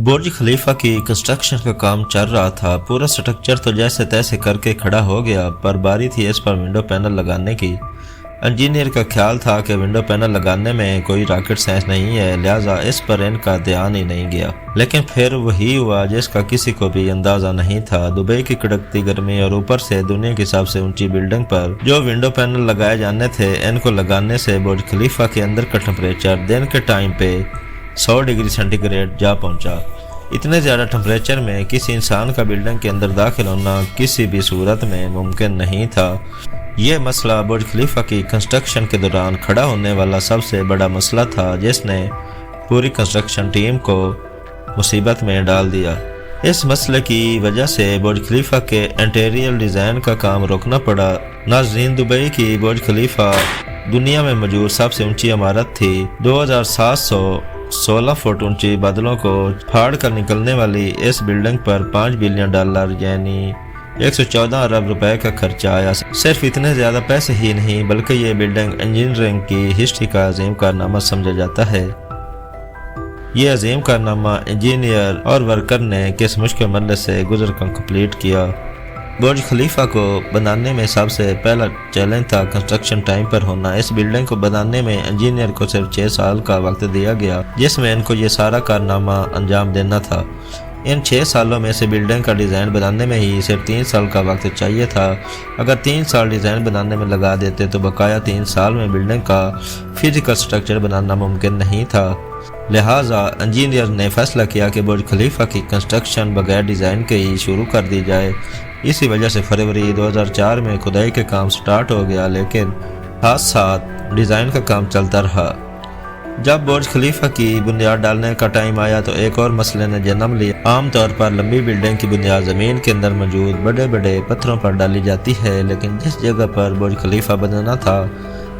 برج خلیفہ کی کنسٹرکشن کا کام چل رہا تھا۔ پورا سٹرکچر تو جیسے تیسے کر کے کھڑا ہو گیا، پر باری تھی اس پر ونڈو پینل لگانے کی۔ انجینئر کا خیال تھا کہ ونڈو پینل لگانے میں کوئی راکٹ سائنس نہیں ہے، لہٰذا اس پر ان کا دھیان ہی نہیں گیا۔ لیکن پھر وہی ہوا جس کا کسی کو بھی اندازہ نہیں تھا۔ دبئی کی کڑکتی گرمی اور اوپر سے دنیا کی سب سے اونچی بلڈنگ پر جو ونڈو پینل لگائے جانے تھے، ان کو لگانے سے برج خلیفہ کے اندر کا ٹمپریچر دن کے ٹائم پہ 100 ڈگری سینٹی گریڈ جا پہنچا۔ اتنے زیادہ ٹمپریچر میں کسی انسان کا بلڈنگ کے اندر داخل ہونا کسی بھی صورت میں ممکن نہیں تھا۔ یہ مسئلہ برج خلیفہ کی کنسٹرکشن کے دوران کھڑا ہونے والا سب سے بڑا مسئلہ تھا، جس نے پوری کنسٹرکشن ٹیم کو مصیبت میں ڈال دیا۔ اس مسئلے کی وجہ سے برج خلیفہ کے انٹیریئر ڈیزائن کا کام روکنا پڑا۔ ناظرین، دبئی کی برج خلیفہ دنیا میں موجود سب سے اونچی عمارت تھی۔ 2716 فٹ اونچی بادلوں کو پھاڑ کر نکلنے والی اس بلڈنگ پر $5 بلین یعنی 114 ارب روپے کا خرچہ آیا۔ صرف اتنے زیادہ پیسے ہی نہیں بلکہ یہ بلڈنگ انجینئرنگ کی ہسٹری کا عظیم کارنامہ سمجھا جاتا ہے۔ یہ عظیم کارنامہ انجینئر اور ورکر نے کس مشکل مرحلے سے گزر کر کمپلیٹ کیا۔ برج خلیفہ کو بنانے میں سب سے پہلا چیلنج تھا کنسٹرکشن ٹائم پر ہونا۔ اس بلڈنگ کو بنانے میں انجینئر کو صرف 6 سال کا وقت دیا گیا، جس میں ان کو یہ سارا کارنامہ انجام دینا تھا۔ ان 6 سالوں میں سے بلڈنگ کا ڈیزائن بنانے میں ہی صرف 3 سال کا وقت چاہیے تھا۔ اگر 3 سال ڈیزائن بنانے میں لگا دیتے تو بقایا 3 سال میں بلڈنگ کا فزیکل سٹرکچر بنانا ممکن نہیں تھا۔ لہٰذا انجینئر نے فیصلہ کیا کہ برج خلیفہ کی کنسٹرکشن بغیر ڈیزائن کے ہی شروع کر دی جائے۔ اسی وجہ سے فروری 2004 میں کھدائی کے کام سٹارٹ ہو گیا، لیکن ساتھ ڈیزائن کا کام چلتا رہا۔ جب برج خلیفہ کی بنیاد ڈالنے کا ٹائم آیا تو ایک اور مسئلے نے جنم لیا۔ عام طور پر لمبی بلڈنگ کی بنیاد زمین کے اندر موجود بڑے بڑے پتھروں پر ڈالی جاتی ہے، لیکن جس جگہ پر برج خلیفہ بنانا تھا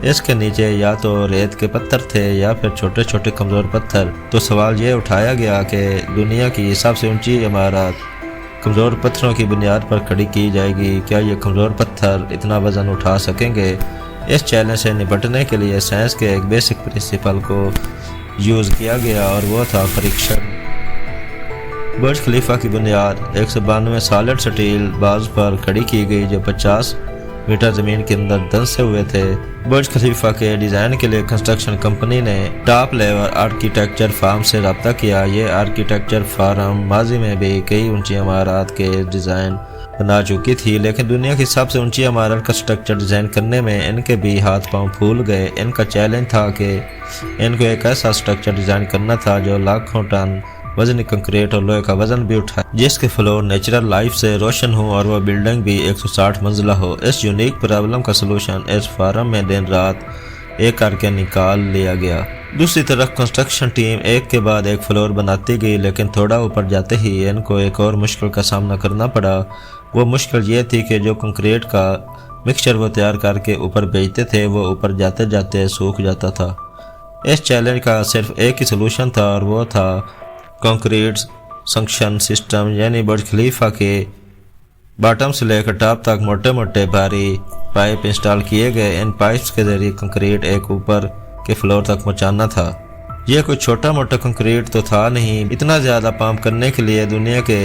اس کے نیچے یا تو ریت کے پتھر تھے یا پھر چھوٹے چھوٹے کمزور پتھر۔ تو سوال یہ اٹھایا گیا کہ دنیا کی سب سے اونچی عمارت کمزور پتھروں کی بنیاد پر کھڑی کی جائے گی، کیا یہ کمزور پتھر اتنا وزن اٹھا سکیں گے؟ اس چیلنج سے نپٹنے کے لیے سائنس کے ایک بیسک پرنسپل کو یوز کیا گیا اور وہ تھا فرکشن۔ برج خلیفہ کی بنیاد 192 سالڈ سٹیل بارز پر کھڑی کی گئی جو 50 میٹر زمین کے اندر دھنسے ہوئے تھے۔ برج خلیفہ کے ڈیزائن کے لیے کنسٹرکشن کمپنی نے ٹاپ لیول آرکیٹیکچر فرم سے رابطہ کیا۔ یہ آرکیٹیکچر فرم ماضی میں بھی کئی اونچی عمارات کے ڈیزائن بنا چکی تھی، لیکن دنیا کی سب سے اونچی عمارت کا سٹرکچر ڈیزائن کرنے میں ان کے بھی ہاتھ پاؤں پھول گئے۔ ان کا چیلنج تھا کہ ان کو ایک ایسا سٹرکچر ڈیزائن کرنا تھا جو لاکھوں ٹن وزنی کنکریٹ اور لوہے کا وزن بھی اٹھائے، جس کے فلور نیچرل لائٹ سے روشن ہو اور وہ بلڈنگ بھی 160 منزلہ ہو۔ اس یونیک پرابلم کا سلوشن اس فارم میں دن رات ایک کر کے نکال لیا گیا۔ دوسری طرف کنسٹرکشن ٹیم ایک کے بعد ایک فلور بناتی گئی، لیکن تھوڑا اوپر جاتے ہی ان کو ایک اور مشکل کا سامنا کرنا پڑا۔ وہ مشکل یہ تھی کہ جو کنکریٹ کا مکسچر وہ تیار کر کے اوپر بھیجتے تھے وہ اوپر جاتے جاتے سوکھ جاتا تھا۔ اس چیلنج کا صرف ایک ہی سلوشن تھا اور وہ تھا کنکریٹ سنکشن سسٹم، یعنی برج خلیفہ کے باٹم سے لے کر ٹاپ تک موٹے موٹے بھاری پائپ انسٹال کیے گئے۔ ان پائپس کے ذریعے کنکریٹ ایک اوپر کے فلور تک پہنچانا تھا۔ یہ کوئی چھوٹا موٹا کنکریٹ تو تھا نہیں، اتنا زیادہ پمپ کرنے کے لیے دنیا کے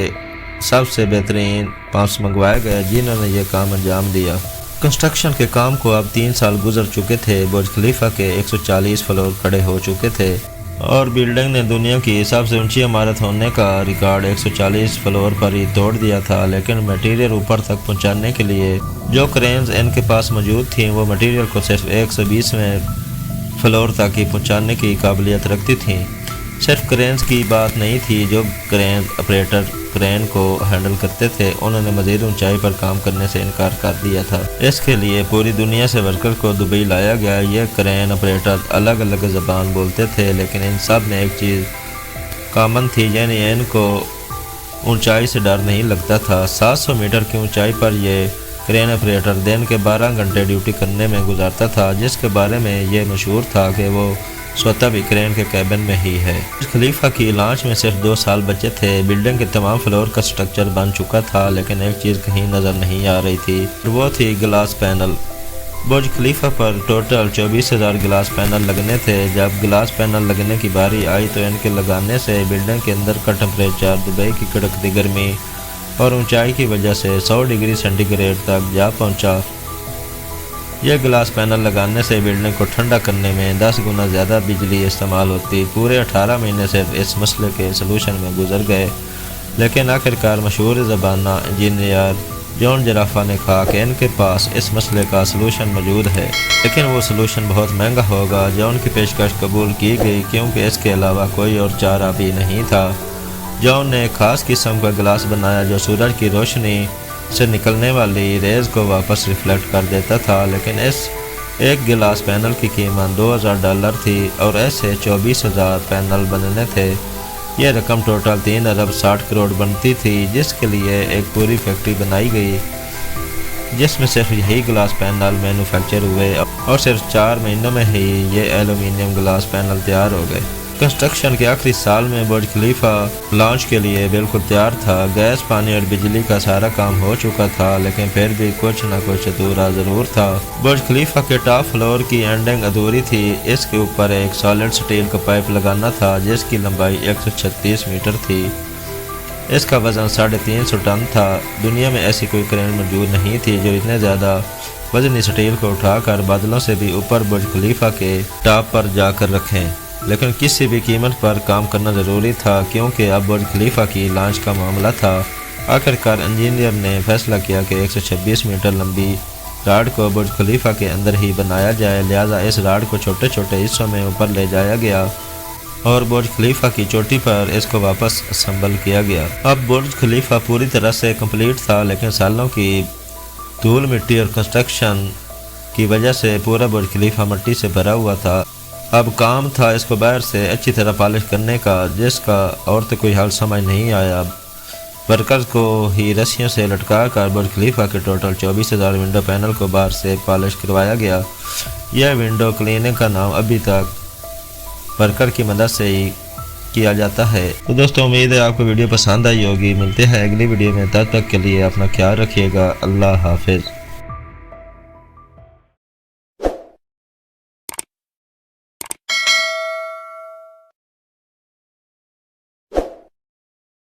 سب سے بہترین پمپس منگوائے گئے جنہوں نے یہ کام انجام دیا۔ کنسٹرکشن کے کام کو اب 3 سال گزر چکے تھے۔ برج خلیفہ کے 140 فلور کھڑے ہو چکے تھے اور بلڈنگ نے دنیا کی سب سے اونچی عمارت ہونے کا ریکارڈ 140 فلور پر ہی توڑ دیا تھا، لیکن میٹیریل اوپر تک پہنچانے کے لیے جو کرینز ان کے پاس موجود تھیں وہ میٹیریل کو صرف 120ویں فلور تک ہی پہنچانے کی قابلیت رکھتی تھیں۔ صرف کرینز کی بات نہیں تھی، جو کرینز آپریٹر کرین کو ہینڈل کرتے تھے انہوں نے مزید اونچائی پر کام کرنے سے انکار کر دیا تھا۔ اس کے لیے پوری دنیا سے ورکر کو دبئی لایا گیا۔ یہ کرین آپریٹر الگ الگ زبان بولتے تھے، لیکن ان سب میں ایک چیز کامن تھی، یعنی ان کو اونچائی سے ڈر نہیں لگتا تھا۔ 700 میٹر کی اونچائی پر یہ کرین آپریٹر دن کے 12 گھنٹے ڈیوٹی کرنے میں گزارتا تھا، جس کے بارے میں یہ مشہور تھا کہ وہ سوتا بھی کرین کے کیبن میں ہی ہے۔ خلیفہ کی لانچ میں صرف 2 سال بچے تھے۔ بلڈنگ کے تمام فلور کا سٹرکچر بن چکا تھا، لیکن ایک چیز کہیں نظر نہیں آ رہی تھی، وہ تھی گلاس پینل۔ برج خلیفہ پر ٹوٹل 24,000 گلاس پینل لگنے تھے۔ جب گلاس پینل لگنے کی باری آئی تو ان کے لگانے سے بلڈنگ کے اندر کا ٹمپریچر دبئی کی کڑکتی گرمی اور اونچائی کی وجہ سے 100 ڈگری سینٹی گریڈ تک جا پہنچا۔ یہ گلاس پینل لگانے سے بلڈنگ کو ٹھنڈا کرنے میں 10 گنا زیادہ بجلی استعمال ہوتی۔ پورے 18 مہینے صرف اس مسئلے کے سلوشن میں گزر گئے، لیکن آخرکار مشہور زبانہ انجینئر جان جرافا نے کہا کہ ان کے پاس اس مسئلے کا سلوشن موجود ہے، لیکن وہ سلوشن بہت مہنگا ہوگا۔ جان کی پیشکش قبول کی گئی کیونکہ اس کے علاوہ کوئی اور چارہ بھی نہیں تھا۔ جان نے ایک خاص قسم کا گلاس بنایا جو سورج کی روشنی سے نکلنے والی ریز کو واپس ریفلیکٹ کر دیتا تھا، لیکن اس ایک گلاس پینل کی قیمت $2,000 تھی اور ایسے 24,000 پینل بننے تھے۔ یہ رقم ٹوٹل 3 ارب 60 کروڑ بنتی تھی، جس کے لیے ایک پوری فیکٹری بنائی گئی جس میں صرف یہی گلاس پینل مینوفیکچر ہوئے، اور صرف 4 مہینوں میں ہی یہ ایلومینیم گلاس پینل تیار ہو گئے۔ کنسٹرکشن کے آخری سال میں برج خلیفہ لانچ کے لیے بالکل تیار تھا۔ گیس، پانی اور بجلی کا سارا کام ہو چکا تھا، لیکن پھر بھی کچھ نہ کچھ ادھورا ضرور تھا۔ برج خلیفہ کے ٹاپ فلور کی اینڈنگ ادھوری تھی۔ اس کے اوپر ایک سالڈ سٹیل کا پائپ لگانا تھا جس کی لمبائی 136 میٹر تھی۔ اس کا وزن 350 ٹن تھا۔ دنیا میں ایسی کوئی کرین موجود نہیں تھی جو اتنے زیادہ وزنی سٹیل کو اٹھا کر بادلوں سے بھی اوپر برج خلیفہ کے ٹاپ پر جا کر رکھیں، لیکن کسی بھی قیمت پر کام کرنا ضروری تھا کیونکہ اب برج خلیفہ کی لانچ کا معاملہ تھا۔ آخرکار انجینئر نے فیصلہ کیا کہ 126 میٹر لمبی راڈ کو برج خلیفہ کے اندر ہی بنایا جائے، لہذا اس راڈ کو چھوٹے چھوٹے حصوں میں اوپر لے جایا گیا اور برج خلیفہ کی چوٹی پر اس کو واپس اسمبل کیا گیا۔ اب برج خلیفہ پوری طرح سے کمپلیٹ تھا، لیکن سالوں کی دھول مٹی اور کنسٹرکشن کی وجہ سے پورا برج خلیفہ مٹی سے بھرا ہوا تھا۔ اب کام تھا اس کو باہر سے اچھی طرح پالش کرنے کا، جس کا اور تو کوئی حل سمجھ نہیں آیا۔ ورکرز کو ہی رسیوں سے لٹکا کر برج خلیفہ کے ٹوٹل 24,000 ونڈو پینل کو باہر سے پالش کروایا گیا۔ یہ ونڈو کلیننگ کا نام ابھی تک ورکر کی مدد سے ہی کیا جاتا ہے۔ تو دوستوں، امید ہے آپ کو ویڈیو پسند آئی ہوگی۔ ملتے ہیں اگلی ویڈیو میں، تب تک کے لیے اپنا خیال رکھیے گا۔ اللہ حافظ۔